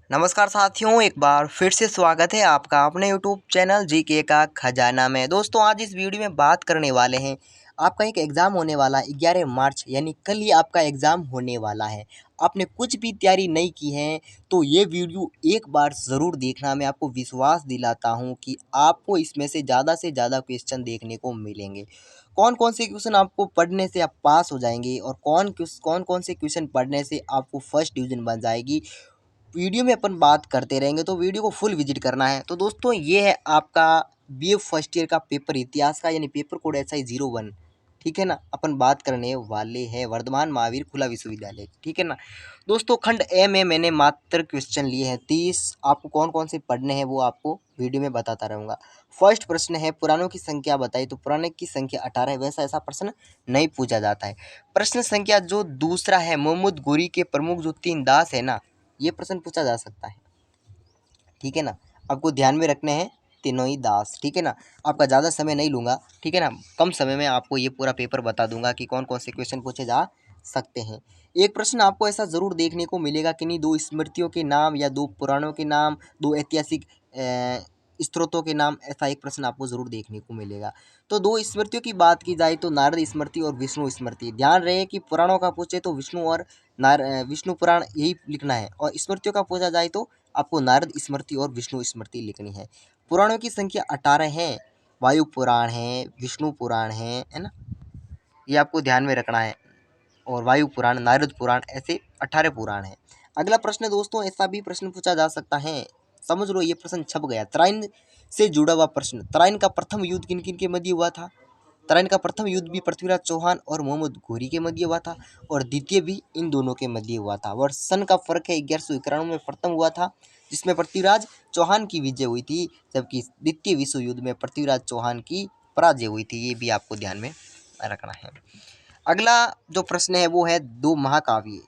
नमस्कार साथियों, एक बार फिर से स्वागत है आपका अपने यूट्यूब चैनल जीके का खजाना में। दोस्तों, आज इस वीडियो में बात करने वाले हैं, आपका एक एग्ज़ाम होने वाला है 11 मार्च, यानी कल ही आपका एग्ज़ाम होने वाला है। आपने कुछ भी तैयारी नहीं की है तो ये वीडियो एक बार ज़रूर देखना। मैं आपको विश्वास दिलाता हूँ कि आपको इसमें से ज़्यादा क्वेश्चन देखने को मिलेंगे। कौन कौन से क्वेश्चन आपको पढ़ने से आप पास हो जाएंगे और कौन कौन से क्वेश्चन पढ़ने से आपको फर्स्ट डिवीज़न बन जाएगी, वीडियो में अपन बात करते रहेंगे, तो वीडियो को फुल विजिट करना है। तो दोस्तों, ये है आपका बीए फर्स्ट ईयर का पेपर इतिहास का, यानी पेपर कोड SI 01। ठीक है ना, अपन बात करने वाले हैं वर्धमान महावीर खुला विश्वविद्यालय, ठीक है ना। दोस्तों, खंड ए में मैंने मात्र क्वेश्चन लिए हैं 30। आपको कौन कौन से पढ़ने हैं वो आपको वीडियो में बताता रहूँगा। फर्स्ट प्रश्न है, पुराणों की संख्या बताइए। तो पुराने की संख्या 18 है, वैसा ऐसा प्रश्न नहीं पूछा जाता है। प्रश्न संख्या जो दूसरा है, मोहम्मद गोरी के प्रमुख जो 3 दास है ना, ये प्रश्न पूछा जा सकता है। ठीक है ना, आपको ध्यान में रखने हैं तीनों ही दास। ठीक है ना, आपका ज़्यादा समय नहीं लूँगा। ठीक है ना, कम समय में आपको ये पूरा पेपर बता दूंगा कि कौन कौन से क्वेश्चन पूछे जा सकते हैं। एक प्रश्न आपको ऐसा ज़रूर देखने को मिलेगा कि नहीं, दो स्मृतियों के नाम या दो पुराणों के नाम, दो ऐतिहासिक स्रोतों के नाम, ऐसा एक प्रश्न आपको ज़रूर देखने को मिलेगा। तो दो स्मृतियों की बात की जाए तो नारद स्मृति और विष्णु स्मृति। ध्यान रहे कि पुराणों का पूछे तो विष्णु और विष्णु पुराण यही लिखना है, और स्मृतियों का पूछा जाए तो आपको नारद स्मृति और विष्णु स्मृति लिखनी है। पुराणों की संख्या 18 है। वायु पुराण है, विष्णु पुराण है ना, ये आपको ध्यान में रखना है। और वायु पुराण, नारद पुराण, ऐसे 18 पुराण हैं। अगला प्रश्न दोस्तों, ऐसा भी प्रश्न पूछा जा सकता है, समझ लो ये प्रश्न छप गया। तराइन से जुड़ा हुआ प्रश्न। तराइन का प्रथम युद्ध किन किन के मध्य हुआ था? तराइन का प्रथम युद्ध भी पृथ्वीराज चौहान और मोहम्मद घोरी के मध्य हुआ था, और द्वितीय भी इन दोनों के मध्य हुआ था। वर्ष सन का फर्क है, 1191 में प्रथम हुआ था, जिसमें पृथ्वीराज चौहान की विजय हुई थी, जबकि द्वितीय विश्व युद्ध में पृथ्वीराज चौहान की पराजय हुई थी। ये भी आपको ध्यान में रखना है। अगला जो प्रश्न है वो है दो महाकाव्य।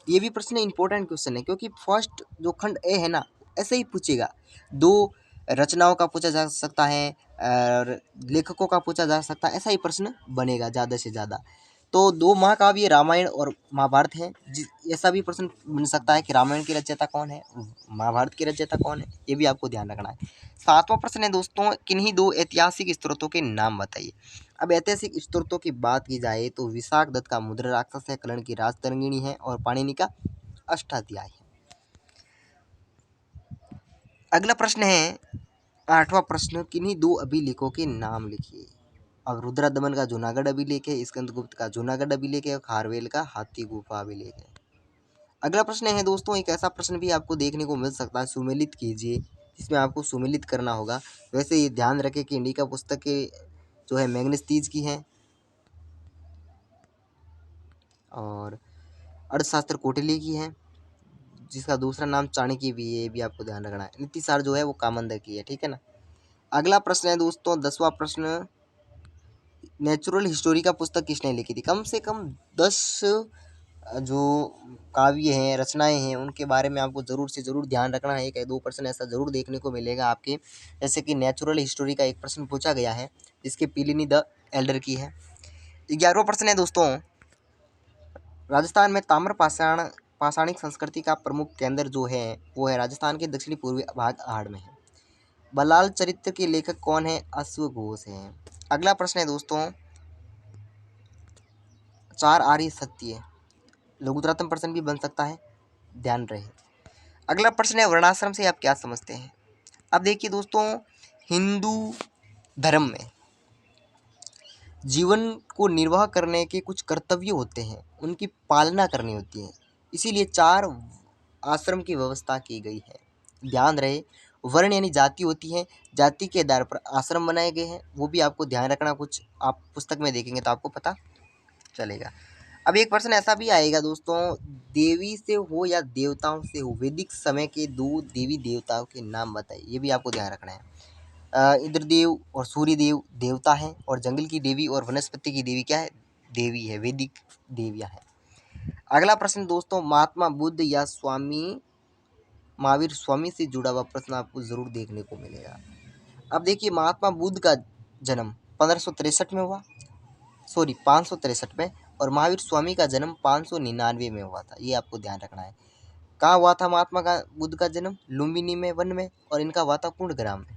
ये भी प्रश्न इंपॉर्टेंट क्वेश्चन है, क्योंकि फर्स्ट जो खंड ए है ना, ऐसे ही पूछेगा। दो रचनाओं का पूछा जा सकता है और लेखकों का पूछा जा सकता है, ऐसा ही प्रश्न बनेगा ज़्यादा से ज़्यादा। तो दो महाकाव्य रामायण और महाभारत हैं। ऐसा भी प्रश्न बन सकता है कि रामायण की रचयिता कौन है, महाभारत की रचयिता कौन है, ये भी आपको ध्यान रखना है। सातवां प्रश्न है दोस्तों, किन्हीं दो ऐतिहासिक स्रोतों के नाम बताइए। अब ऐतिहासिक स्रोतों की बात की जाए तो विशाख दत्त का मुद्रा राक्षस है, कर्ण की राजतरंगिणी है, और पाणिनि का अष्टाध्याय है। अगला प्रश्न है, आठवां प्रश्न, किन्हीं दो अभिलेखों के नाम लिखिए। अब रुद्रा दमन का जूनागढ़ अभिलेख है, स्कंदगुप्त का जूनागढ़ अभिलेख है, और खारवेल का हाथी गुफा अभिलेख है। अगला प्रश्न है दोस्तों, एक ऐसा प्रश्न भी आपको देखने को मिल सकता है, सुमेलित कीजिए, जिसमें आपको सुमेलित करना होगा। वैसे ये ध्यान रखें कि इंडिका पुस्तक के जो है मैग्निस तीज की है, और अर्थशास्त्र कौटिल्य की है, जिसका दूसरा नाम चाणक्य भी है, ये भी आपको ध्यान रखना है। नीतिसार जो है वो कामंदर की है। ठीक है ना। अगला प्रश्न है दोस्तों, 10वां प्रश्न, नेचुरल हिस्टोरी का पुस्तक किसने लिखी थी? कम से कम 10 जो काव्य हैं, रचनाएं हैं, उनके बारे में आपको ज़रूर से ज़रूर ध्यान रखना है। एक या दो प्रश्न ऐसा ज़रूर देखने को मिलेगा आपके, जैसे कि नेचुरल हिस्टोरी का एक प्रश्न पूछा गया है, जिसके प्लिनी द एल्डर की है। 11वां प्रश्न है दोस्तों, राजस्थान में ताम्र पाषाणिक संस्कृति का प्रमुख केंद्र जो है वो है राजस्थान के दक्षिणी पूर्वी भाग आड़ में है। बलाल चरित्र के लेखक कौन है? अश्वघोष हैं। अगला प्रश्न है दोस्तों, चार आर्य सत्य, लघुतरत्न प्रश्न भी बन सकता है, ध्यान रहे। अगला प्रश्न है, वर्णाश्रम से आप क्या समझते हैं? अब देखिए दोस्तों, हिंदू धर्म में जीवन को निर्वाह करने के कुछ कर्तव्य होते हैं, उनकी पालना करनी होती है, इसीलिए चार आश्रम की व्यवस्था की गई है। ध्यान रहे, वर्ण यानी जाति होती है, जाति के आधार पर आश्रम बनाए गए हैं, वो भी आपको ध्यान रखना। कुछ आप पुस्तक में देखेंगे तो आपको पता चलेगा। अब एक प्रश्न ऐसा भी आएगा दोस्तों, देवी से हो या देवताओं से हो, वैदिक समय के दो देवी देवताओं के नाम बताइए, ये भी आपको ध्यान रखना है। इंद्रदेव और सूर्यदेव देवता हैं, और जंगल की देवी और वनस्पति की देवी क्या है? देवी है, वैदिक देवियाँ हैं। अगला प्रश्न दोस्तों, महात्मा बुद्ध या स्वामी महावीर स्वामी से जुड़ा हुआ प्रश्न आपको जरूर देखने को मिलेगा। अब देखिए, महात्मा बुद्ध का जन्म 1563 में हुआ, सॉरी 563 में, और महावीर स्वामी का जन्म 599 में हुआ था, ये आपको ध्यान रखना है। कहाँ हुआ था महात्मा का बुद्ध का जन्म? लुम्बिनी में वन में, और इनका हुआ था कुंडग्राम में।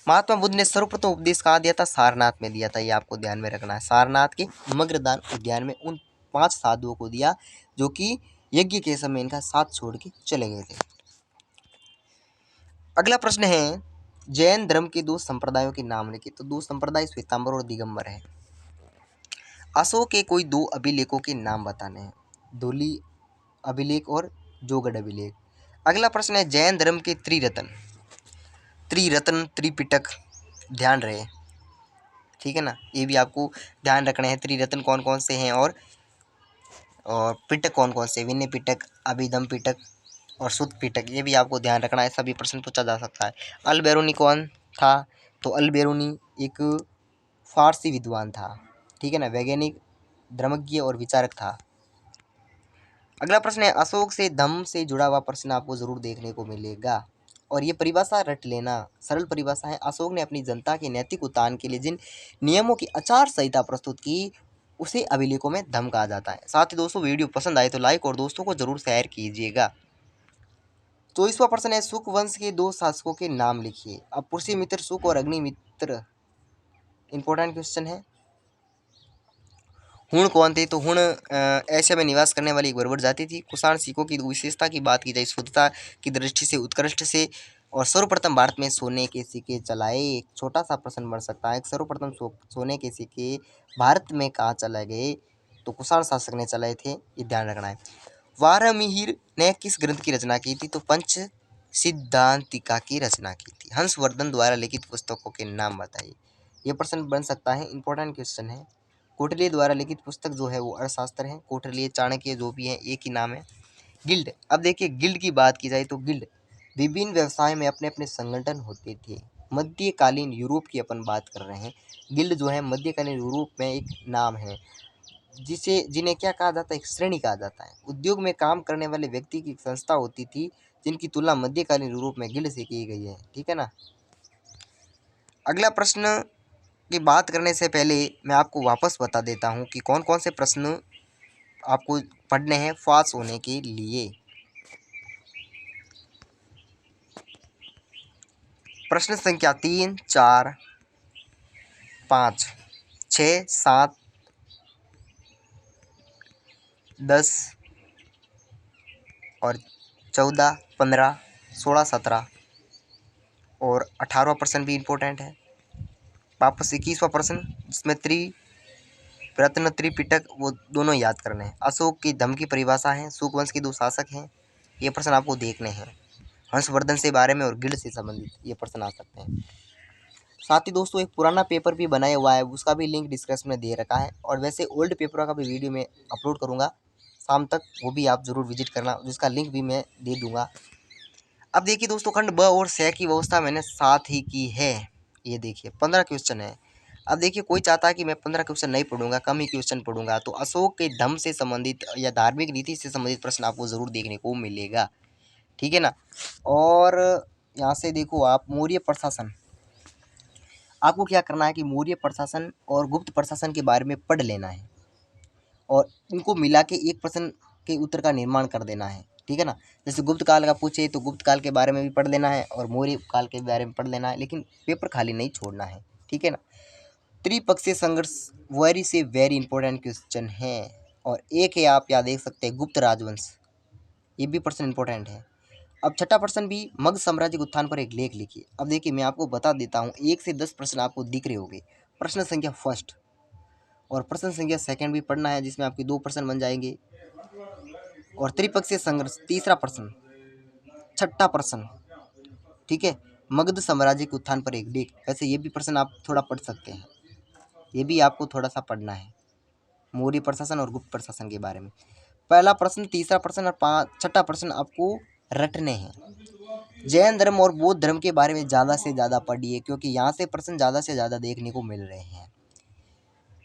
महात्मा बुद्ध ने सर्वप्रथम उपदेश कहाँ दिया था? सारनाथ में दिया था। ये आपको ध्यान में रखना है। सारनाथ के मग्रदान उद्यान में उन 5 साधुओं को दिया जो कि यज्ञ के समय इनका साथ छोड़ के चले गए थे। अगला प्रश्न है, जैन धर्म के 2 संप्रदायों के नाम लिखिए। तो 2 संप्रदाय श्वेतांबर और दिगंबर है। अशोक के कोई 2 अभिलेखों के नाम बताने हैं। धूली अभिलेख और जोगढ़ अभिलेख। अगला प्रश्न है, जैन धर्म के त्रिरत्न त्रिपिटक ध्यान रहे, ठीक है ना, ये भी आपको ध्यान रखना है। त्रिरत्न कौन कौन से हैं और पिटक कौन कौन से? विनय पिटक, अभिधम पिटक और सुत पिटक, ये भी आपको ध्यान रखना है। सभी प्रश्न पूछा जा सकता है। अल बेरूनी कौन था? तो अल बेरूनी एक फारसी विद्वान था, ठीक है ना, वैज्ञानिक, धर्मज्ञ और विचारक था। अगला प्रश्न है, अशोक से धम्म से जुड़ा हुआ प्रश्न आपको जरूर देखने को मिलेगा, और ये परिभाषा रट लेना, सरल परिभाषा है। अशोक ने अपनी जनता के नैतिक उत्थान के लिए जिन नियमों की आचार संहिता प्रस्तुत की, उसे अभिलेखों में धम्म कहा जाता है। साथ ही दोस्तों, वीडियो पसंद आए तो लाइक और दोस्तों को जरूर शेयर कीजिएगा। 24वां प्रश्न है, शुक वंश के 2 शासकों के नाम लिखिए। अब पुष्यमित्र शुक और अग्निमित्र इंपॉर्टेंट क्वेश्चन है। हुण कौन थे? तो हुण एशिया में निवास करने वाली एक बर्बर जाति थी। कुषाण सिखों की विशेषता की बात की जाए, शुद्धता की दृष्टि से उत्कृष्ट से, और सर्वप्रथम भारत में सोने के सिक्के चलाए। एक छोटा सा प्रश्न बन सकता है, सर्वप्रथम सोने के सिक्के भारत में कहाँ चलाए गए? तो कुषाण शासक ने चलाए थे, ये ध्यान रखना है। वारामिहिर ने किस ग्रंथ की रचना की थी? तो पंच सिद्धांतिका की रचना की थी। हंसवर्धन द्वारा लिखित पुस्तकों के नाम बताइए। ये प्रश्न बन सकता है, इंपॉर्टेंट क्वेश्चन है। कौटिल्य द्वारा लिखित पुस्तक जो है वो अर्थशास्त्र है। कौटिल्य, चाणक्य जो भी है, एक ही नाम है। गिल्ड, अब देखिए गिल्ड की बात की जाए तो गिल्ड विभिन्न व्यवसाय में अपने अपने संगठन होते थे। मध्यकालीन यूरोप की अपन बात कर रहे हैं। गिल्ड जो है मध्यकालीन यूरोप में एक नाम है, जिन्हें क्या कहा जाता है? एक श्रेणी कहा जाता है। उद्योग में काम करने वाले व्यक्ति की एक संस्था होती थी, जिनकी तुलना मध्यकालीन यूरोप में गिल्ड से की गई है, ठीक है ना। अगला प्रश्न की बात करने से पहले मैं आपको वापस बता देता हूँ कि कौन कौन से प्रश्न आपको पढ़ने हैं पास होने के लिए। प्रश्न संख्या 3, 4, 5, 6, 7, 10 और 14, 15, 16, 17 और 18वां प्रश्न भी इम्पोर्टेंट है। वापस 21वां प्रश्न, जिसमें रत्न त्रिपिटक वो दोनों याद करने हैं। अशोक की धम्म की परिभाषा है। शुक वंश के 2 शासक हैं, ये प्रश्न आपको देखने हैं। हंसवर्धन से बारे में और गिल्ड से संबंधित ये प्रश्न आ सकते हैं। साथ ही दोस्तों, एक पुराना पेपर भी बनाया हुआ है, उसका भी लिंक डिस्क्रिप्शन में दे रखा है, और वैसे ओल्ड पेपर का भी वीडियो में अपलोड करूँगा शाम तक, वो भी आप जरूर विजिट करना, जिसका लिंक भी मैं दे दूँगा। अब देखिए दोस्तों, खंड ब और स की व्यवस्था मैंने साथ ही की है। ये देखिए 15 क्वेश्चन है। अब देखिए, कोई चाहता है कि मैं 15 क्वेश्चन नहीं पढ़ूंगा, कम ही क्वेश्चन पढ़ूंगा, तो अशोक के धम्म से संबंधित या धार्मिक रीति से संबंधित प्रश्न आपको जरूर देखने को मिलेगा, ठीक है ना। और यहाँ से देखो आप, मौर्य प्रशासन, आपको क्या करना है कि मौर्य प्रशासन और गुप्त प्रशासन के बारे में पढ़ लेना है, और इनको मिला के एक प्रश्न के उत्तर का निर्माण कर देना है, ठीक है ना। जैसे गुप्त काल का पूछे तो गुप्त काल के बारे में भी पढ़ लेना है, और मौर्य काल के बारे में पढ़ लेना है, लेकिन पेपर खाली नहीं छोड़ना है, ठीक है ना। त्रिपक्षीय संघर्ष वेरी से वेरी इंपॉर्टेंट क्वेश्चन है। और एक है, आप यहाँ देख सकते हैं, गुप्त राजवंश, ये भी प्रश्न इंपॉर्टेंट है। अब छठा प्रश्न भी, मगध साम्राज्य के उत्थान पर एक लेख लिखिए। अब देखिए, मैं आपको बता देता हूँ, 1 से 10 प्रश्न आपको दिख रहे होंगे। प्रश्न संख्या फर्स्ट और प्रश्न संख्या सेकंड भी पढ़ना है, जिसमें आपके 2 प्रश्न बन जाएंगे। और त्रिपक्षीय संघर्ष तीसरा प्रश्न, छठा प्रश्न, ठीक है। मगध साम्राज्य के उत्थान पर एक लेख, वैसे ये भी प्रश्न आप थोड़ा पढ़ सकते हैं, ये भी आपको थोड़ा सा पढ़ना है, मौर्य प्रशासन और गुप्त प्रशासन के बारे में। पहला प्रश्न, तीसरा प्रश्न और छठा प्रश्न आपको रटने हैं। जैन धर्म और बौद्ध धर्म के बारे में ज़्यादा से ज़्यादा पढ़िए, क्योंकि यहाँ से प्रश्न ज़्यादा से ज़्यादा देखने को मिल रहे हैं।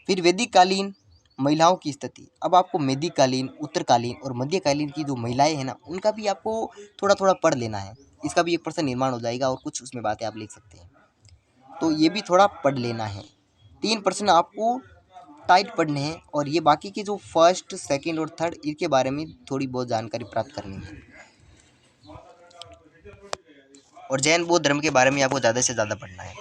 फिर वैदिक कालीन महिलाओं की स्थिति, अब आपको वैदिक कालीन, उत्तरकालीन और मध्यकालीन की जो महिलाएं हैं ना, उनका भी आपको थोड़ा थोड़ा पढ़ लेना है। इसका भी एक प्रश्न निर्माण हो जाएगा, और कुछ उसमें बातें आप लिख सकते हैं, तो ये भी थोड़ा पढ़ लेना है। 3 प्रश्न आपको टाइट पढ़ने हैं और ये बाकी के जो फर्स्ट सेकंड और थर्ड इनके बारे में थोड़ी बहुत जानकारी प्राप्त करनी है। और जैन बौद्ध धर्म के बारे में आपको ज़्यादा से ज़्यादा पढ़ना है।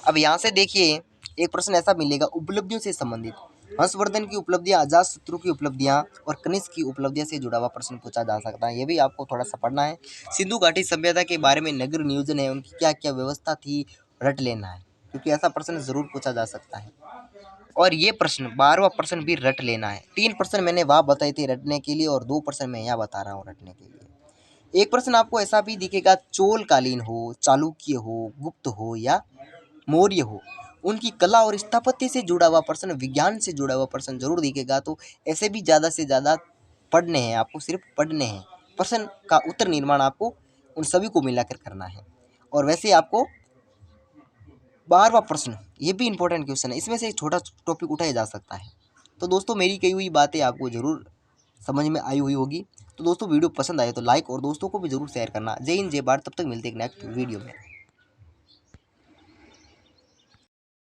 अब यहाँ से देखिए एक प्रश्न ऐसा मिलेगा उपलब्धियों से संबंधित। हर्षवर्धन की उपलब्धियां, अजातशत्रु की उपलब्धियां और कनिष्क की उपलब्धियां से जुड़ा हुआ प्रश्न पूछा जा सकता है, ये भी आपको थोड़ा सा पढ़ना है। सिंधु घाटी सभ्यता के बारे में नगर नियोजन है, उनकी क्या क्या व्यवस्था थी, रट लेना है क्योंकि ऐसा प्रश्न जरूर पूछा जा सकता है। और ये प्रश्न 12वां प्रश्न भी रट लेना है। 3 प्रश्न मैंने वहाँ बताए थे रटने के लिए और 2 प्रश्न मैं यहाँ बता रहा हूँ रटने के लिए। एक प्रश्न आपको ऐसा भी दिखेगा, चोलकालीन हो, चालुक्य हो, गुप्त हो या मौर्य हो, उनकी कला और स्थापत्य से जुड़ा हुआ प्रश्न, विज्ञान से जुड़ा हुआ प्रश्न जरूर दिखेगा। तो ऐसे भी ज़्यादा से ज़्यादा पढ़ने हैं, आपको सिर्फ पढ़ने हैं। प्रश्न का उत्तर निर्माण आपको उन सभी को मिलाकर करना है। और वैसे आपको 12वां प्रश्न ये भी इंपॉर्टेंट क्वेश्चन है, इसमें से एक छोटा टॉपिक उठाया जा सकता है। तो दोस्तों मेरी कही हुई बातें आपको ज़रूर समझ में आई हुई होगी। तो दोस्तों वीडियो पसंद आए तो लाइक और दोस्तों को भी ज़रूर शेयर करना। जय हिंद, जय भारत। तब तक मिलते हैं एक नेक्स्ट वीडियो में।